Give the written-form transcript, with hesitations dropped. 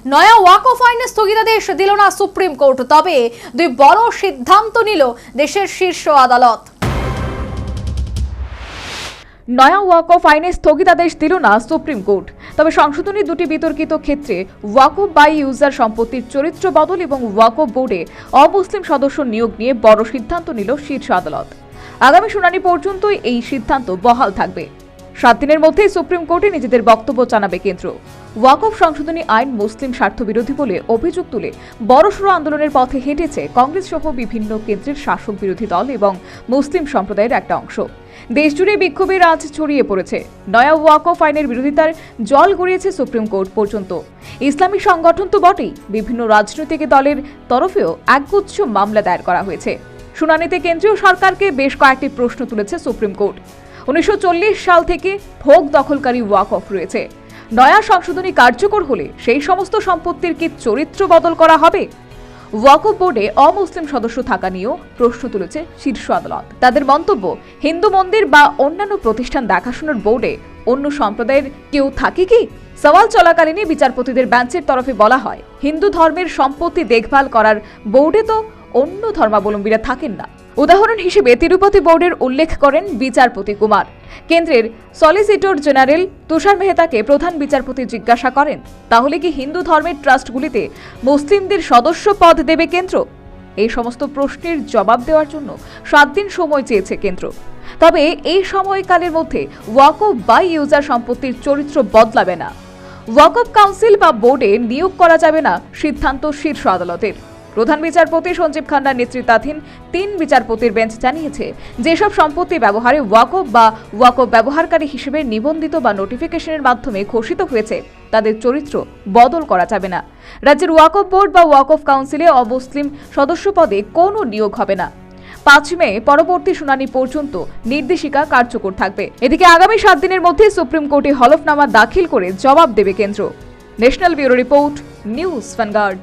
নয়া ওয়াকফ আইনে স্থগিতাদেশ দিল না সুপ্রিম কোর্ট, তবে দুই বড় সিদ্ধান্ত নিল দেশের শীর্ষ আদালত। নয়া ওয়াকফ আইনে স্থগিতাদেশ দিল না সুপ্রিম কোর্ট, তবে সংশোধনী দুটি বিতর্কিত ক্ষেত্রে ওয়াকফ বাই ইউজার সম্পত্তির চরিত্র বদল এবং ওয়াকফ বোর্ডে অমুসলিম সদস্য নিয়োগ নিয়ে বড় সিদ্ধান্ত নিল শীর্ষ আদালত। আগামী শুনানি পর্যন্তই এই সিদ্ধান্ত বহাল থাকবে। 7 দিনের মধ্যেই সুপ্রিম কোর্টে নিজেদের বক্তব্য জানাবে কেন্দ্র। ওয়াকফ সংশোধনী আইন মুসলিম স্বার্থ বিরোধী বলে অভিযোগ তুলে বড়সড় আন্দোলনের পথে হেঁটেছে কংগ্রেস সহ বিভিন্ন কেন্দ্রের শাসক বিরোধী দল এবং মুসলিম সম্প্রদায়ের একটা অংশ। দেশজুড়ে বিক্ষোভের আঁচ ছড়িয়ে পড়েছে। নয়া ওয়াকফ আইনের বিরোধিতার জল গড়িয়েছে সুপ্রিম কোর্ট পর্যন্ত। ইসলামী সংগঠন তো বটেই, বিভিন্ন রাজনৈতিক দলের তরফেও একগুচ্ছ মামলা দায়ের করা হয়েছে। শুনানিতে কেন্দ্রীয় সরকারকে বেশ কয়েকটি প্রশ্ন তুলেছে সুপ্রিম কোর্ট। 1940 সাল থেকে ভোগ দখলকারী ওয়াকফ রয়েছে। নয়া সংশোধনী কার্যকর হলে সেই সমস্ত সম্পত্তির কি চরিত্র বদল করা হবে? ওয়াকফ বোর্ডে অমুসলিম সদস্য থাকা নিয়েও প্রশ্ন তুলেছে শীর্ষ আদালত। তাদের মন্তব্য, হিন্দু মন্দির বা অন্যান্য প্রতিষ্ঠান দেখাশোনার বোর্ডে অন্য সম্প্রদায়ের কেউ থাকে কি? সওয়াল চলাকালীনই বিচারপতিদের বেঞ্চের তরফে বলা হয়, হিন্দু ধর্মের সম্পত্তি দেখভাল করার বোর্ডে তো অন্য ধর্মাবলম্বীরা থাকেন না। উদাহরণ হিসেবে তিরুপতি বোর্ডের উল্লেখ করেন বিচারপতি কুমার। কেন্দ্রের সলিসিটর জেনারেল তুষার মেহতাকে প্রধান বিচারপতি জিজ্ঞাসা করেন, তাহলে কি হিন্দু ধর্মের ট্রাস্টগুলিতে মুসলিমদের সদস্য পদ দেবে কেন্দ্র? এই সমস্ত প্রশ্নের জবাব দেওয়ার জন্য 7 দিন সময় চেয়েছে কেন্দ্র। তবে এই সময়কালের মধ্যে ওয়াকফ বাই ইউজার সম্পত্তির চরিত্র বদলাবে না। ওয়াকফ কাউন্সিল বা বোর্ডে নিয়োগ করা যাবে না, সিদ্ধান্ত শীর্ষ আদালতের। প্রধান বিচারপতি সঞ্জীব খান্নার নেতৃত্বাধীন 3 বিচারপতির বেঞ্চ জানিয়েছে, যেসব সম্পত্তি ব্যবহারে ওয়াকফ বা ওয়াকফ ব্যবহারকারী হিসেবে নিবন্ধিত বা নোটিফিকেশনের মাধ্যমে ঘোষিত হয়েছে, তাদের চরিত্র বদল করা যাবে না। রাজ্যের ওয়াকফ বোর্ড বা ওয়াকফ কাউন্সিলে অমুসলিম সদস্য পদে কোনো নিয়োগ হবে না। 5 মে পরবর্তী শুনানি পর্যন্ত নির্দেশিকা কার্যকর থাকবে। এদিকে আগামী 7 দিনের মধ্যে সুপ্রিম কোর্টে হলফনামা দাখিল করে জবাব দেবে কেন্দ্র। National bureau report, news vanguard.